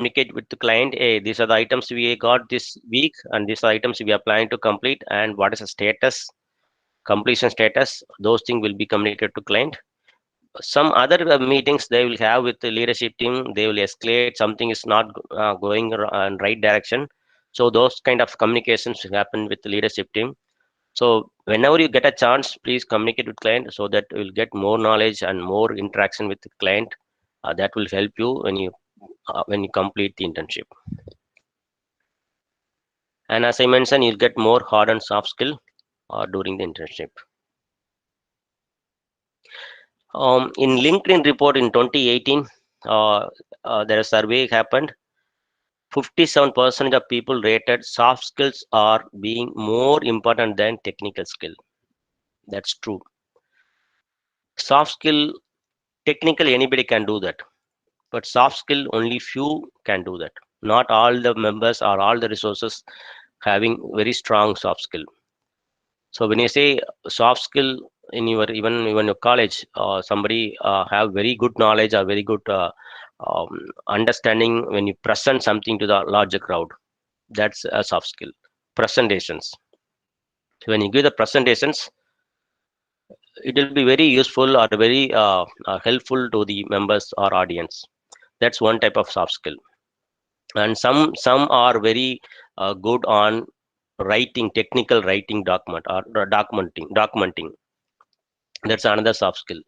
communicate with the client, hey, these are the items we got this week, and these are items we are planning to complete, and what is the status, completion status. Those things will be communicated to client. Some other meetings they will have with the leadership team, they will escalate something is not going in right direction. So those kind of communications will happen with the leadership team. So whenever you get a chance, please communicate with client so that you will get more knowledge and more interaction with the client. That will help you when you complete the internship. And as I mentioned, you'll get more hard and soft skill during the internship. In LinkedIn report in 2018, there a survey happened. 57% of people rated soft skills are being more important than technical skill. That's true. Soft skill, technically anybody can do that, but soft skill only few can do that. Not all the members or all the resources having very strong soft skill. So when you say soft skill in your even your college, somebody have very good knowledge or very good understanding when you present something to the larger crowd. That's a soft skill. Presentations. So when you give the presentations, it will be very useful or very helpful to the members or audience. That's one type of soft skill. And some are very good on writing, technical writing document or documenting. That's another soft skill.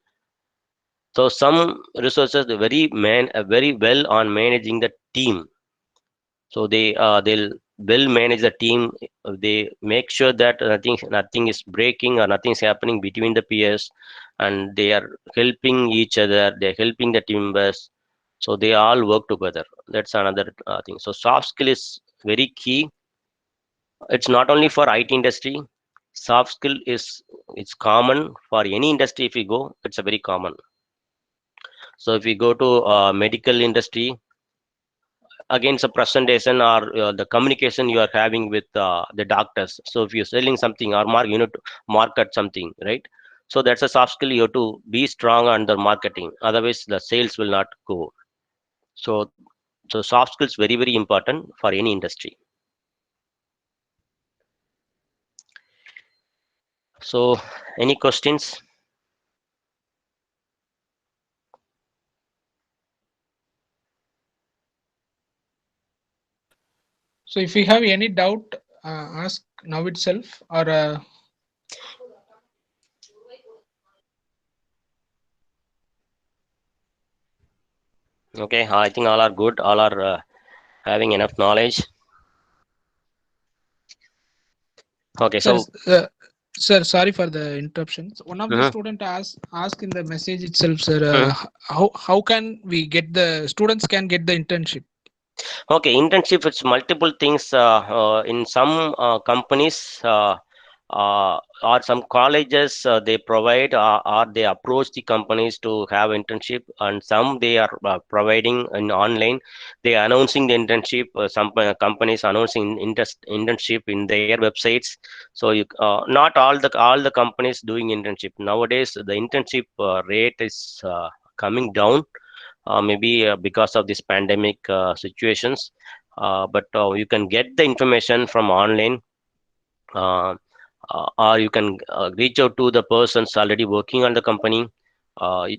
So some resources are very well on managing the team. So they'll will manage the team. They make sure that nothing is breaking or nothing is happening between the peers, and they are helping each other. They're helping the team members. So they all work together. That's another thing. So soft skill is very key. It's not only for IT industry. Soft skill is it's common for any industry. If you go, it's a very common. So if you go to medical industry, again, it's a presentation or the communication you are having with the doctors. So if you're selling something or you know to market something, right? So that's a soft skill. You have to be strong on the marketing. Otherwise, the sales will not go. So soft skills very important for any industry. So any questions? So if you have any doubt, ask now itself, or Okay, I think all are good. All are having enough knowledge. Okay, sir, so sir, sorry for the interruptions. One of the mhm, student asked in the message itself, sir, mhm. how can we get the students can get the internship? Okay, internship, it's multiple things. In some companies or some colleges, they provide or they approach the companies to have internship, and some they are providing in online. They are announcing the internship. Some companies announcing internship in their websites. So not all the companies doing internship nowadays. The internship rate is coming down, maybe because of this pandemic situations. But you can get the information from online, uh, or you can reach out to the persons already working on the company.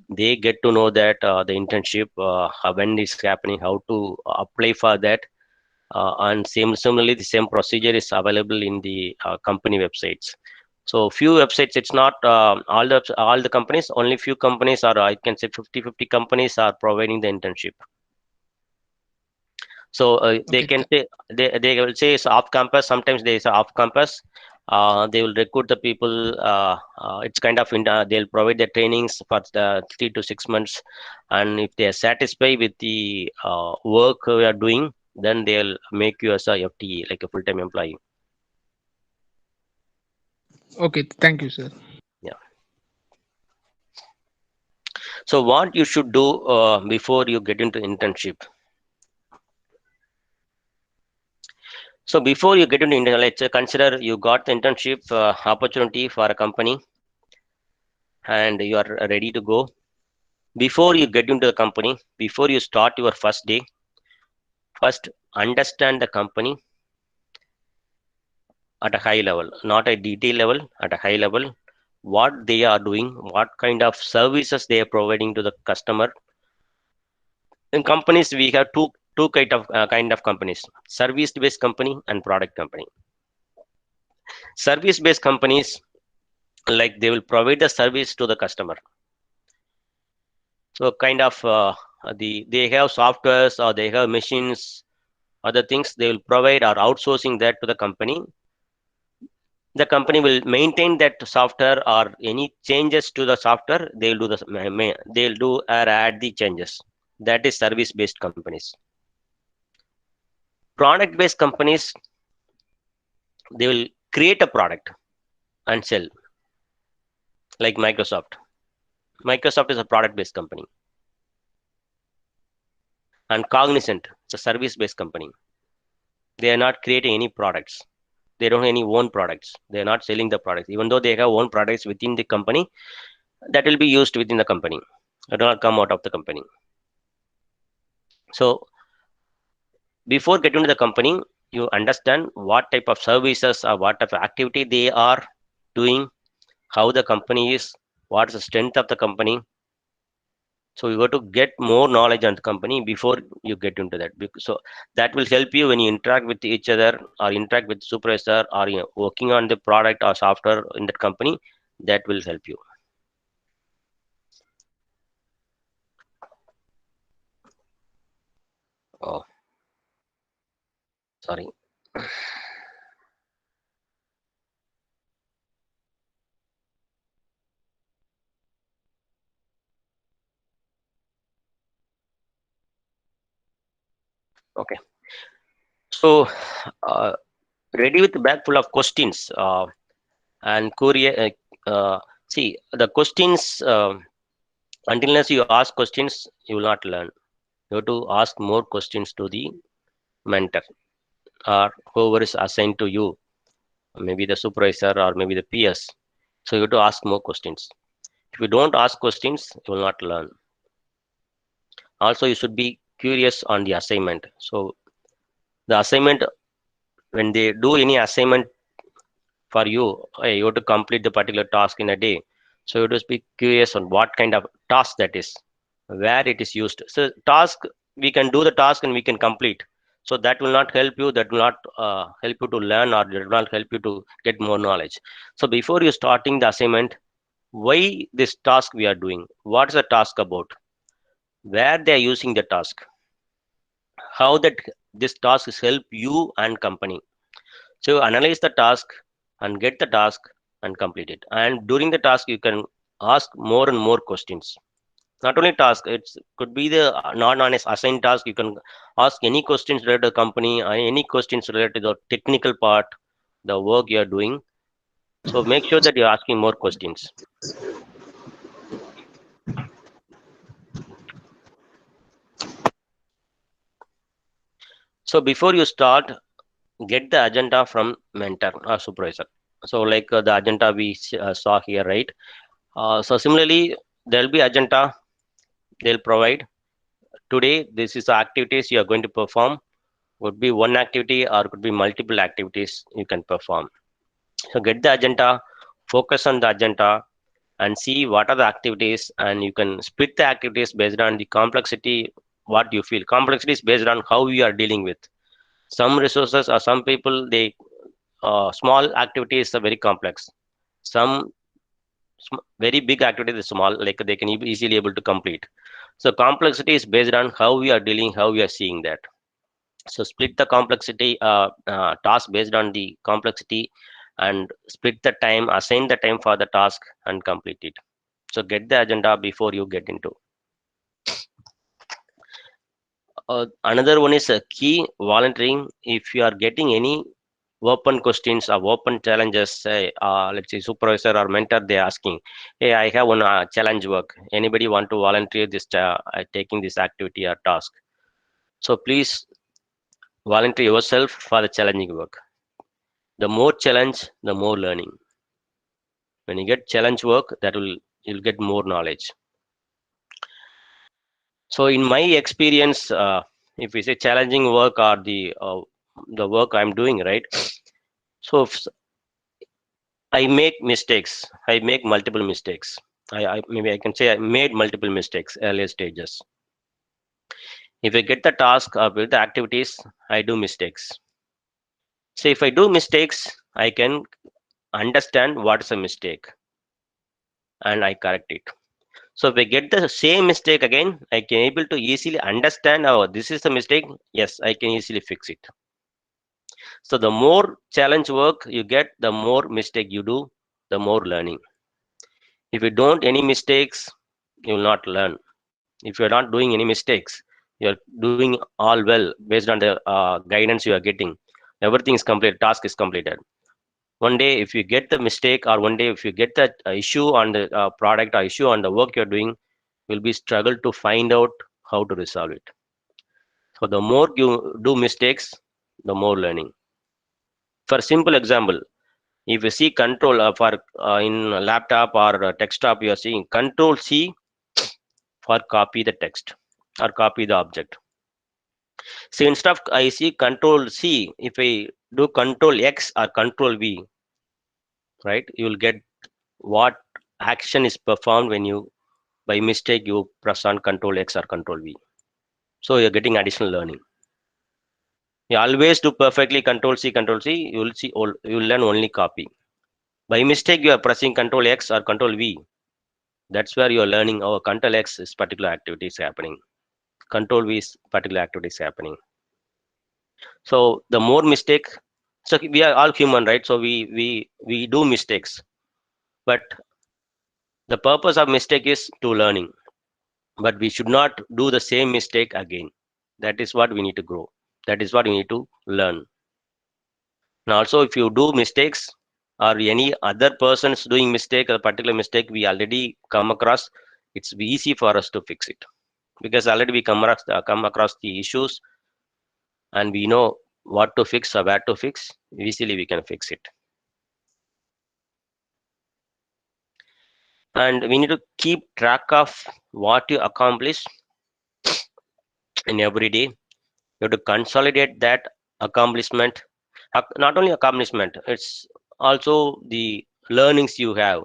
They get to know that the internship when is happening, how to apply for that. And similarly, the same procedure is available in the company websites. So few websites, it's not all the companies, only few companies, or I can say 50-50 companies are providing the internship. So they Okay, can say, they will say it's off campus. Sometimes they say off campus. They will recruit the people. It's kind of they'll provide the trainings for the 3 to 6 months, and if they are satisfied with the work we are doing, then they'll make you as a FTE, like a full-time employee. okay, thank you, sir. Yeah. So what you should do before you get into internship? So before you get into internship, let's consider you got the internship opportunity for a company, and you are ready to go. Before you get into the company, before you start your first day, First, understand the company at a high level, not a detail level, at a high level, what they are doing, what kind of services they are providing to the customer. In companies, we have two kind of companies: service-based company and product company. Service-based companies, like they will provide the service to the customer. So kind of they have softwares or they have machines, other things they will provide or outsourcing that to the company. The company will maintain that software or any changes to the software they'll do or add the changes. That is service based companies. Product based companies, they will create a product and sell, like Microsoft is a product based company. And Cognizant, it's a service based company. They are not creating any products, they don't have any own products, they are not selling the products. Even though they have own products within the company, that will be used within the company, it will not come out of the company. So before getting to the company, you understand what type of services or what type of activity they are doing, how the company is, what is the strength of the company. So you got to get more knowledge on the company before you get into that. So that will help you when you interact with each other or interact with supervisor or working on the product or software in that company. That will help you. Oh, sorry. Okay. So ready with the bag full of questions and Korea. See the questions. Until unless you ask questions, you will not learn. You have to ask more questions to the mentor or whoever is assigned to you, maybe the supervisor or maybe the PS. So you have to ask more questions. If you don't ask questions, you will not learn. Also, you should be curious on the assignment. So the assignment, when they do any assignment for you, hey, you have to complete the particular task in a day. So you have to be curious on what kind of task that is, where it is used. So task, we can do the task and we can complete. So that will not help you. That will not help you to learn, or it will not help you to get more knowledge. So before you starting the assignment, why this task we are doing? What is the task about? Where they are using the task? How that this task is help you and company. So analyze the task and get the task and complete it. And during the task, you can ask more and more questions. Not only task, it could be the non-honest assigned task. You can ask any questions related to the company, any questions related to the technical part, the work you are doing. So make sure that you're asking more questions. So before you start, get the agenda from mentor or supervisor. So like the agenda we saw here, right? So similarly, there'll be agenda they'll provide. Today, this is the activities you are going to perform. Could be one activity or could be multiple activities you can perform. So get the agenda, focus on the agenda, and see what are the activities, and you can split the activities based on the complexity. What you feel complexity is based on how you are dealing with some resources or some people. They small activities are very complex. Some very big activities is small, like they can easily able to complete. So complexity is based on how we are dealing, how we are seeing that. So split the complexity task based on the complexity, and split the time, assign the time for the task and complete it. So get the agenda before you get into. Another one is key volunteering. If you are getting any open questions or open challenges, say let's say supervisor or mentor, they asking, hey, I have one challenge work, anybody want to volunteer this taking this activity or task? So please volunteer yourself for the challenging work. The more challenge, the more learning. When you get challenge work, that will, you'll get more knowledge. So in my experience, if we say challenging work or the work I'm doing, right? So if I make mistakes, I make multiple mistakes. I maybe I can say I made multiple mistakes earlier stages. If I get the task or with the activities, I do mistakes. So if I do mistakes, I can understand what is a mistake and I correct it. So if I get the same mistake again, I can able to easily understand, oh, this is the mistake. Yes, I can easily fix it. So the more challenge work you get, the more mistake you do, the more learning. If you don't any mistakes, you will not learn. If you're not doing any mistakes, you're doing all well based on the guidance you are getting. Everything is complete, task is completed. One day if you get the mistake, or one day if you get that issue on the product or issue on the work you're doing, will be struggle to find out how to resolve it. So the more you do mistakes, the more learning. For simple example, if you see control for in laptop or desktop, you are seeing control C for copy the text or copy the object. So instead of I see control C, if I do control X or control V, right, you will get what action is performed when you by mistake you press on control X or control V. So you're getting additional learning. You always do perfectly control C, you will see you will learn only copy. By mistake you are pressing control X or control V. That's where you are learning, oh, control X is particular activity is happening. Control V is particular activity is happening. So the more mistake, so we are all human, right? So we do mistakes, but the purpose of mistake is to learning. But we should not do the same mistake again. That is what we need to grow. That is what we need to learn. And also, if you do mistakes or any other person's doing mistake, a particular mistake we already come across, it's easy for us to fix it because already we come across the issues and we know what to fix or where to fix. Easily we can fix it. And we need to keep track of what you accomplish in every day. You have to consolidate that accomplishment. Not only accomplishment, it's also the learnings you have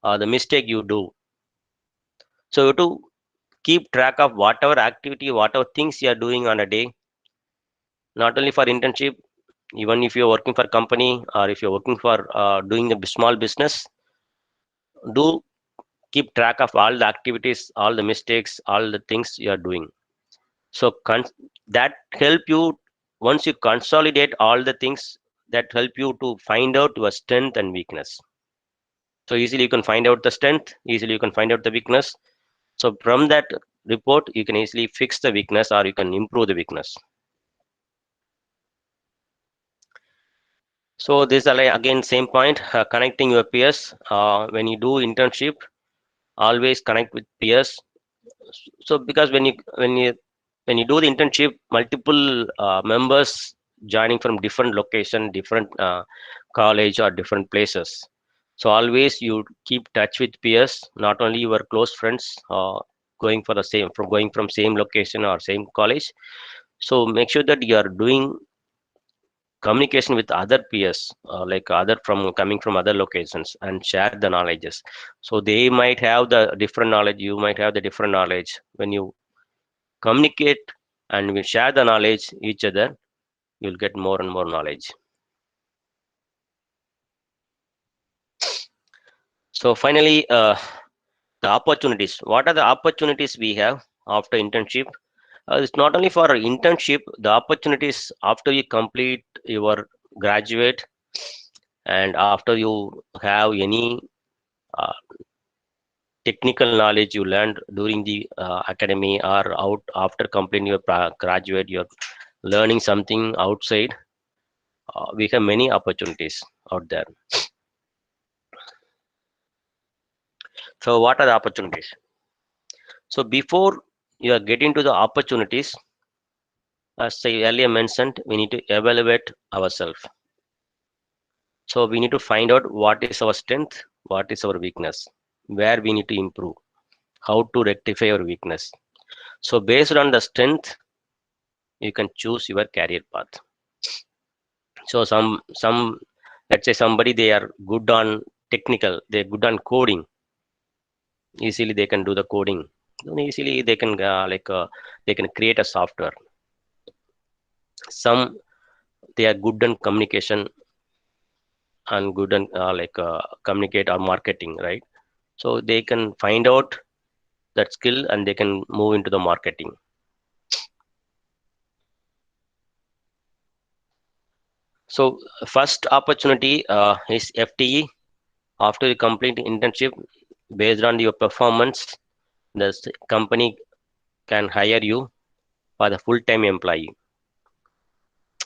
or the mistake you do. So you have to keep track of whatever activity, whatever things you are doing on a day. Not only for internship, even if you're working for company or if you're working for doing a small business, do keep track of all the activities, all the mistakes, all the things you are doing. So that help you. Once you consolidate all the things, that help you to find out your strength and weakness. So easily you can find out the strength, easily you can find out the weakness. So from that report you can easily fix the weakness or you can improve the weakness. So this is again same point, connecting your peers. When you do internship, always connect with peers. So because when you do the internship, multiple members joining from different location, different college or different places. So always you keep touch with peers, not only your close friends going for the same from going from same location or same college. So make sure that you are doing communication with other peers, like other from coming from other locations, and share the knowledges. So they might have the different knowledge, you might have the different knowledge. When you communicate and we share the knowledge each other, you'll get more and more knowledge. So finally, the opportunities. What are the opportunities we have after internship? It's not only for internship, the opportunities after you complete your graduate and after you have any uh, technical knowledge you learned during the academy or out after completing your graduate, you're learning something outside. We have many opportunities out there. So what are the opportunities? So before you are getting to the opportunities, as I earlier mentioned, we need to evaluate ourselves. So we need to find out what is our strength, what is our weakness, where we need to improve, how to rectify our weakness. So based on the strength, you can choose your career path. So some let's say somebody, they are good on technical, they're good on coding, easily they can do the coding, then easily they can they can create a software. Some, they are good on communication and good on communicate or marketing, right? So they can find out that skill and they can move into the marketing. So first opportunity is FTE. After you complete internship, based on your performance, the company can hire you for the full-time employee.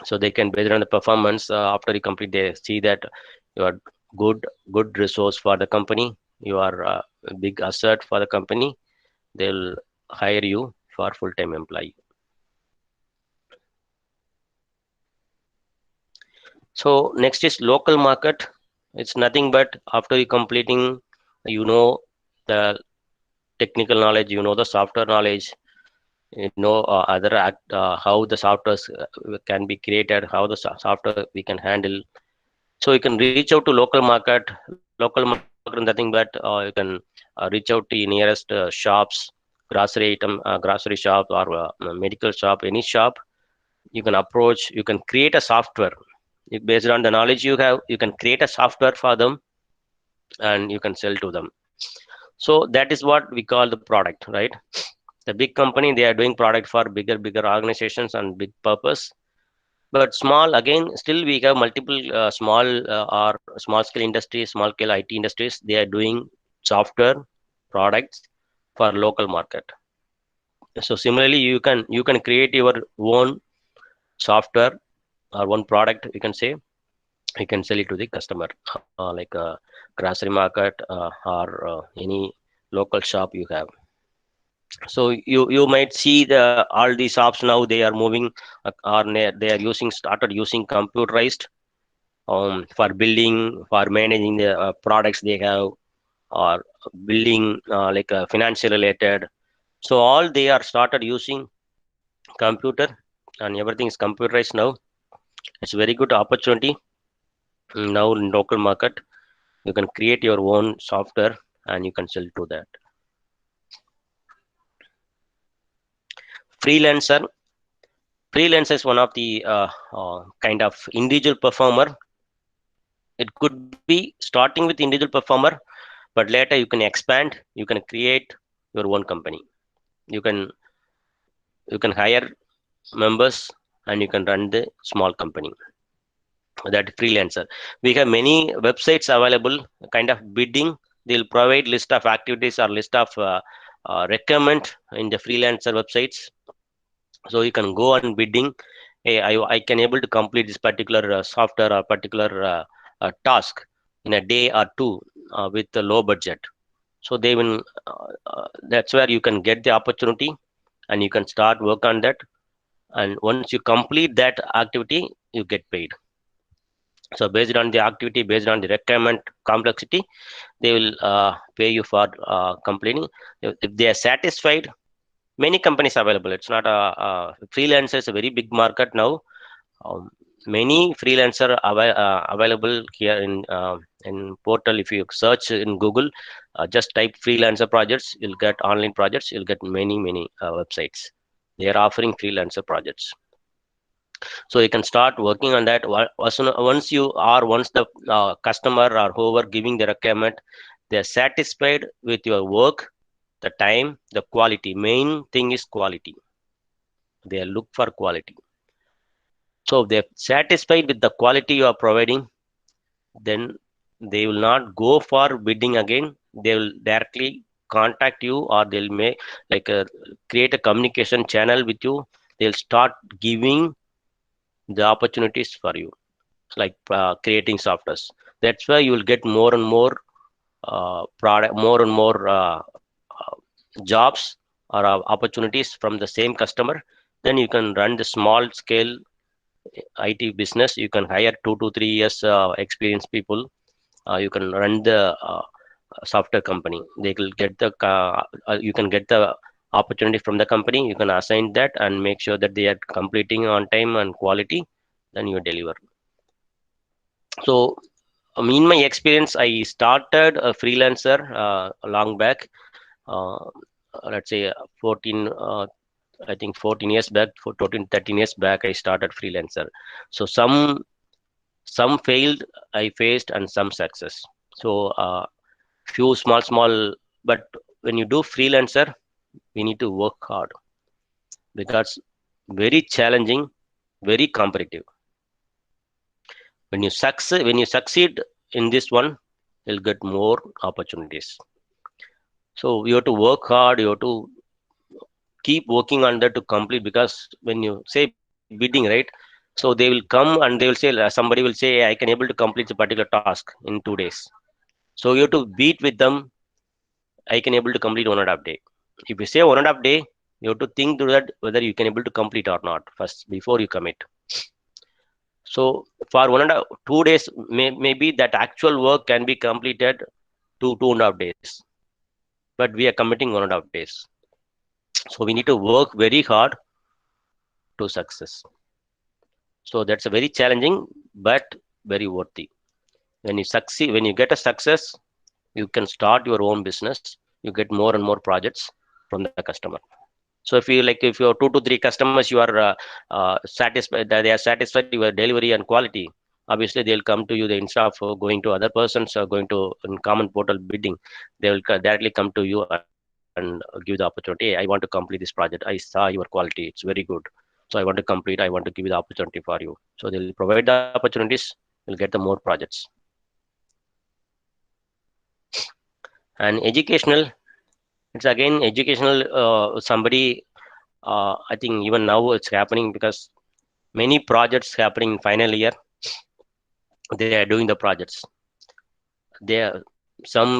So they can, based on the performance, after you complete, they see that you are good resource for the company, you are a big asset for the company, they'll hire you for full-time employee. So next is local market. It's nothing but after you completing, you know the technical knowledge, you know the software knowledge, you know other how the software can be created, how the software we can handle. So you can reach out to local market. Local market is nothing but you can reach out to your nearest shops, grocery item, grocery shop, or medical shop, any shop. You can approach, you can create a software. Based on the knowledge you have, you can create a software for them and you can sell to them. So that is what we call the product, right? The big company, they are doing product for bigger organizations and big purpose. But small, again, still we have multiple small or small scale industries, small scale IT industries, they are doing software products for local market. So similarly, you can create your own software or one product, you can say. You can sell it to the customer, like a grocery market or any local shop you have. So you might see the all these shops now, they are moving they are using, started using computerized for building, for managing the products they have, or building financial related. So all they are started using computer, and everything is computerized now. It's a very good opportunity. Now in local market, you can create your own software and you can sell to that. Freelancer. Freelancer is one of the kind of individual performer. It could be starting with individual performer, but later you can expand, you can create your own company. You can you can hire members and you can run the small company. That freelancer, we have many websites available, kind of bidding. They'll provide list of activities or list of requirement in the freelancer websites. So you can go on bidding. Hey, I can able to complete this particular software or particular task in a day or two with a low budget. So they will that's where you can get the opportunity and you can start work on that. And once you complete that activity, you get paid. So based on the activity, based on the requirement complexity, they will pay you for completing. If they are satisfied, many companies available. It's not a freelancer is a very big market now. Many freelancer available here in portal. If you search in Google, just type freelancer projects, you'll get online projects, you'll get many websites. They are offering freelancer projects. So you can start working on that. Once the customer or whoever giving the requirement, they are satisfied with your work, the time, the quality. Main thing is quality. They look for quality. So if they're satisfied with the quality you are providing, then they will not go for bidding again. They will directly contact you, or they'll make create a communication channel with you. They'll start giving the opportunities for you, like creating softwares. That's why you will get more and more product, more and more jobs or opportunities from the same customer. Then you can run the small scale IT business. You can hire 2 to 3 years experienced people. You can run the software company. They will get the you can get the opportunity from the company, you can assign that and make sure that they are completing on time and quality, then you deliver. So in my experience, I started a freelancer long back, uh, let's say 14 I think 14 years back, for 14 13 years back, I started freelancer. So some failed I faced, and some success. So few small, but when you do freelancer, we need to work hard because very challenging, very competitive. When you succeed in this one, you'll get more opportunities. So you have to work hard, you have to keep working on that to complete, because when you say bidding, right, so they will come and they will say, somebody will say, I can able to complete a particular task in 2 days. So you have to beat with them, I can able to complete 1.5 day. If you say 1.5 day, you have to think through that whether you can able to complete or not first before you commit. So for 1.5 2 days, maybe that actual work can be completed to 2.5 days, but we are committing 1.5 days. So we need to work very hard to success. So that's a very challenging but very worthy. When you succeed, when you get a success, you can start your own business. You get more and more projects from the customer. So if you have 2 to 3 customers, you are satisfied that they are satisfied with your delivery and quality. Obviously, they'll come to you. They, instead of going to other persons or going to in common portal bidding, they will directly come to you and give the opportunity. Hey, I want to complete this project. I saw your quality; it's very good. So I want to complete. I want to give you the opportunity for you. So they'll provide the opportunities. You'll get the more projects. And educational, it's again educational. Somebody, I think even now it's happening because many projects happening in final year. They are doing the projects. They are some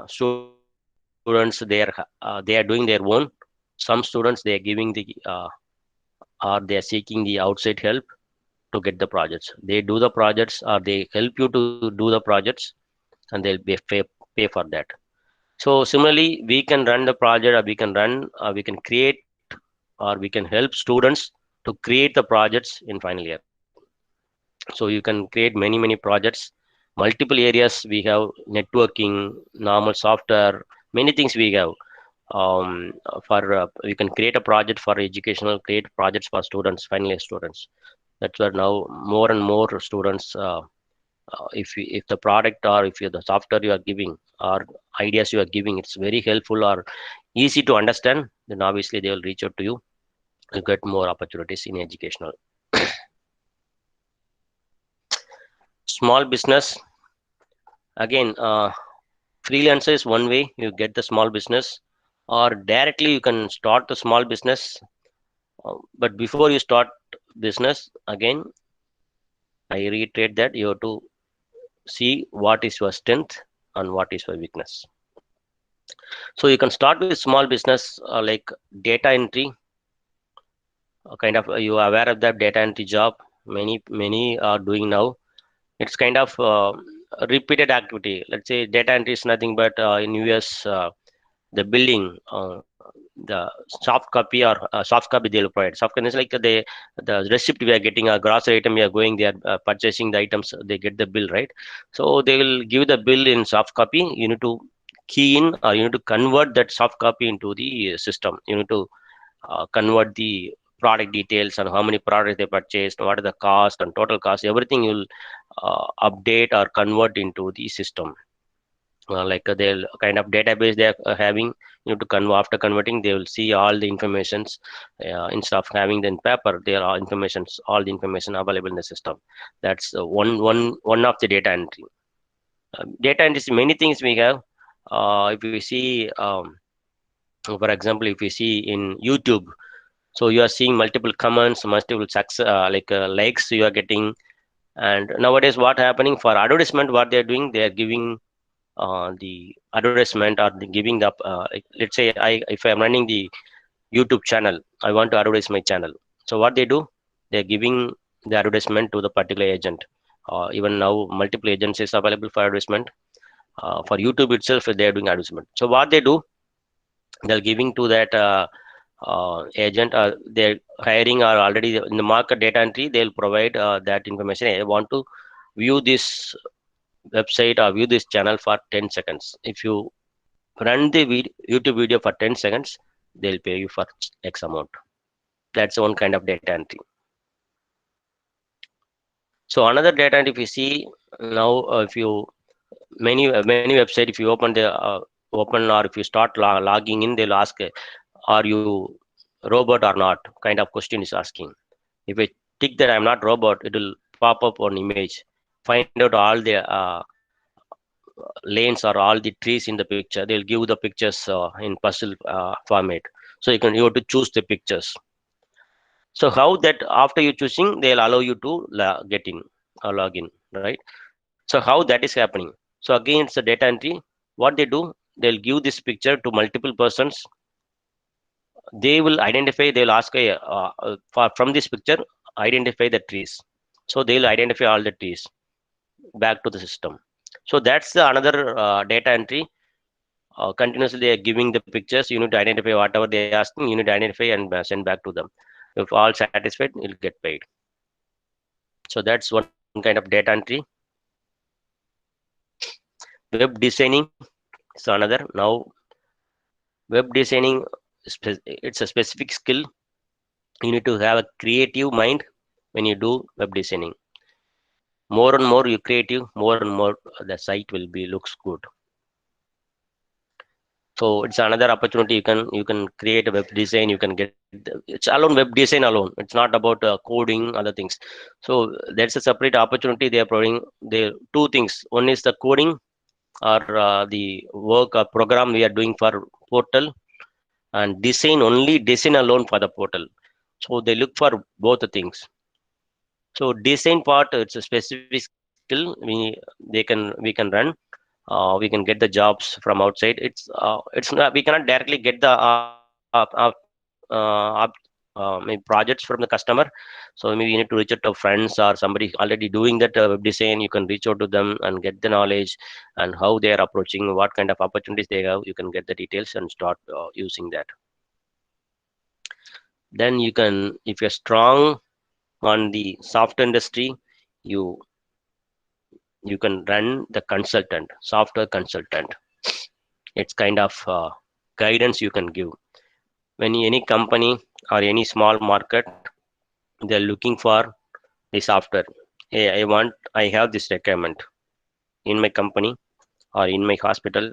students they are doing their own. Some students they are giving the or they are seeking the outside help to get the projects. They do the projects or they help you to do the projects, and they'll pay for that. So similarly, we can run the project, or we can create, or we can help students to create the projects in final year. So you can create many projects, multiple areas. We have networking, normal software, many things we have. For We can create a project for educational, create projects for students, final year students. That's where now more and more students. If the product, or if you the software you are giving, or ideas you are giving, it's very helpful or easy to understand, then obviously they will reach out to you. You get more opportunities in educational. Small business, again, freelancer is one way you get the small business, or directly you can start the small business. But before you start business, again, I reiterate that you have to see what is your strength and what is your weakness. So you can start with small business, like data entry. Kind of you are aware of that data entry job. Many are doing now. It's kind of a repeated activity. Let's say data entry is nothing but in US, the building, the soft copy, or soft copy they'll provide. Soft copy is like the receipt we are getting, a grocery item we are going, they are purchasing the items, they get the bill, right? So they will give the bill in soft copy. You need to key in, or you need to convert that soft copy into the system. You need to convert the product details and how many products they purchased, what is the cost and total cost, everything you'll update or convert into the system. They'll kind of database they're having, you know, to convert. After converting, they will see all the informations. Instead of having them in paper, there are informations, all the information available in the system. That's one of the data entry. Data entry is many things we have. If we see, for example, if we see in YouTube, so you are seeing multiple comments, multiple success, likes you are getting. And nowadays what happening for advertisement, what they're doing, they are giving the advertisement, or the giving the let's say if I'm running the YouTube channel, I want to advertise my channel. So what they do, they're giving the advertisement to the particular agent. Even now multiple agencies available for advertisement. For YouTube itself, they are doing advertisement. So what they do, They're giving to that agent, they're hiring or already in the market data entry. They'll provide that information. I want to view this website or view this channel for 10 seconds. If you run the YouTube video for 10 seconds, they'll pay you for X amount. That's one kind of data entry. So another data entry, if you see now, if you many website, if you open the open, or if you start logging in, they'll ask, are you robot or not? Kind of question is asking. If I tick that I'm not robot, it will pop up on image, find out all the lanes or all the trees in the picture. They'll give the pictures in puzzle format, so you have to choose the pictures. So how that after you choosing, they'll allow you to get in or log in, right? So how that is happening? So again, it's a data entry. What they do, they'll give this picture to multiple persons. They will identify. They'll ask from this picture, identify the trees. So they'll identify all the trees back to the system. So that's the another data entry. Continuously they are giving the pictures. You need to identify whatever they are asking. You need to identify and send back to them. If all satisfied, you'll get paid. So that's one kind of data entry. Web designing is another. Now web designing, it's a specific skill. You need to have a creative mind when you do web designing. More and more you creative, more and more the site will be looks good. So it's another opportunity. You can create a web design. You can get it's alone web design alone. It's not about coding other things. So there's a separate opportunity they are providing. There two things. One is the coding or the work or program we are doing for portal, and design only design alone for the portal. So they look for both the things. So design part, it's a specific skill. We can run. We can get the jobs from outside. It's not, we cannot directly get the maybe projects from the customer. So maybe you need to reach out to friends or somebody already doing that web design. You can reach out to them and get the knowledge and how they are approaching, what kind of opportunities they have. You can get the details and start using that. Then you can, if you're strong on the software industry, you you can run the consultant, software consultant. It's kind of guidance you can give. When any company or any small market, they're looking for the software. Hey, I have this requirement in my company or in my hospital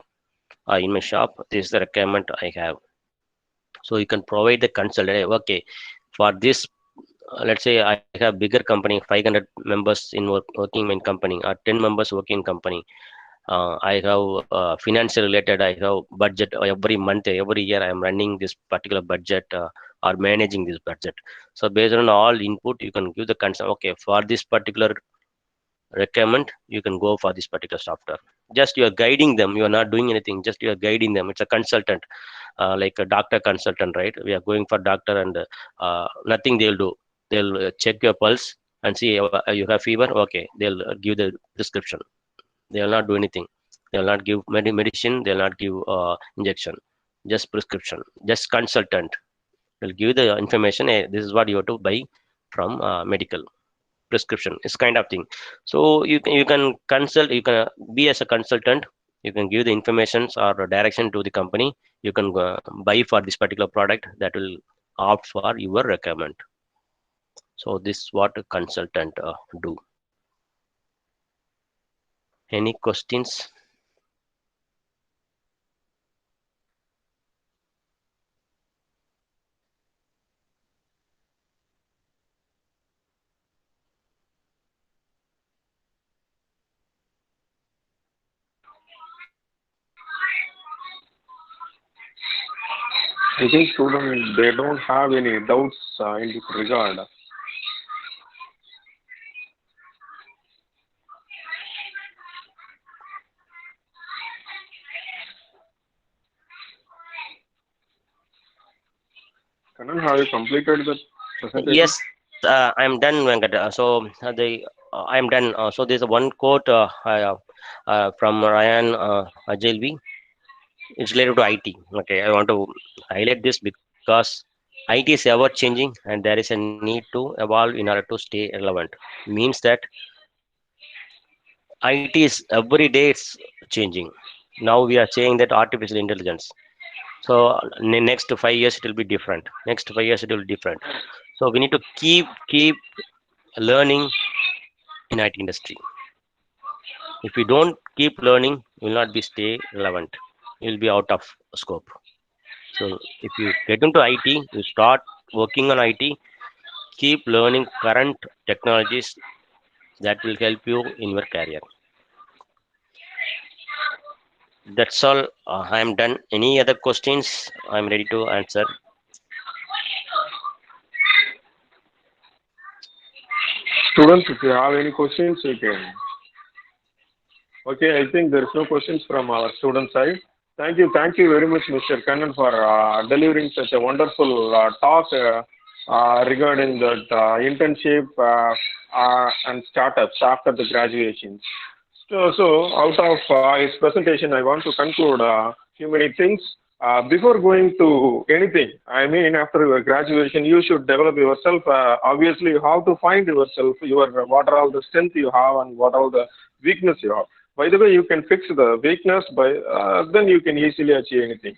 or in my shop. This is the requirement I have. So you can provide the consultant. Hey, okay, for this, let's say I have bigger company, 500 members in working in company, or 10 members working in company. I have financial related. I have budget every month, every year. I am running this particular budget or managing this budget. So based on all input, you can give the consent. Okay, for this particular requirement, you can go for this particular software. Just you are guiding them. You are not doing anything. Just you are guiding them. It's a consultant, like a doctor consultant, right? We are going for doctor, and nothing they'll do. They'll check your pulse and see you have fever. Okay, they'll give the prescription. They will not do anything. They will not give medicine. They will not give injection. Just prescription. Just consultant will give the information. Hey, this is what you have to buy from medical prescription. It's kind of thing. So you can consult. You can be as a consultant. You can give the informations or direction to the company. You can buy for this particular product that will opt for your requirement. So this is what a consultant do. Any questions? I think students they don't have any doubts in this regard. Kanan, have you completed the presentation? Yes, I'm done, Venkat. I am done. So there's a one quote from Ryan Ajelvi. It's related to IT. Okay, I want to highlight this because IT is ever changing and there is a need to evolve in order to stay relevant. Means that IT is every day it's changing. Now we are saying that artificial intelligence. So next 5 years it will be different. Next 5 years it will be different. So we need to keep learning in IT industry. If we don't keep learning, you will not be stay relevant. You will be out of scope. So if you get into IT, you start working on IT, keep learning current technologies that will help you in your career. That's all. I am done. Any other questions? I'm ready to answer. Students, if you have any questions, you can. Okay, I think there is no questions from our student side. Thank you very much, Mr. Kannan, for delivering such a wonderful talk regarding that internship and startups after the graduation. So out of his presentation, I want to conclude few many things. Before going to anything, I mean, after your graduation, you should develop yourself. Obviously, how to find yourself, what are all the strength you have, and what are the weakness you have. By the way, you can fix the weakness by then you can easily achieve anything.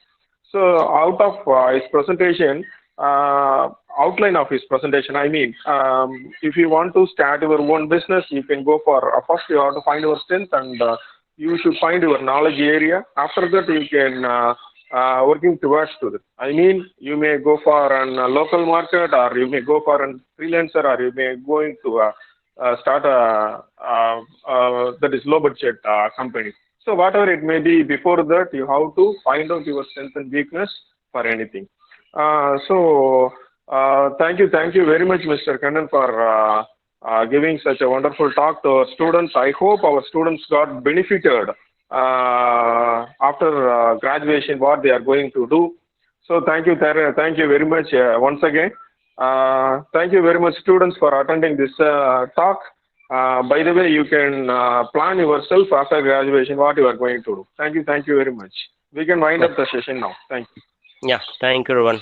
So out of his presentation, outline of his presentation, I mean, if you want to start your own business, you can go for first you have to find your strength and you should find your knowledge area. After that, you can working towards to it. I mean, you may go for a local market, or you may go for a freelancer, or you may going to start that is low budget company. So whatever it may be, before that you have to find out your strength and weakness for anything. Thank you very much, Mr. Kannan, for giving such a wonderful talk to our students. I hope our students got benefited after graduation, what they are going to do. So thank you very much once again. Thank you very much, students, for attending this talk. By the way, you can plan yourself after graduation what you are going to do. Thank you very much. We can wind Yeah, up the session now. Thank you. yeah. Thank you, everyone.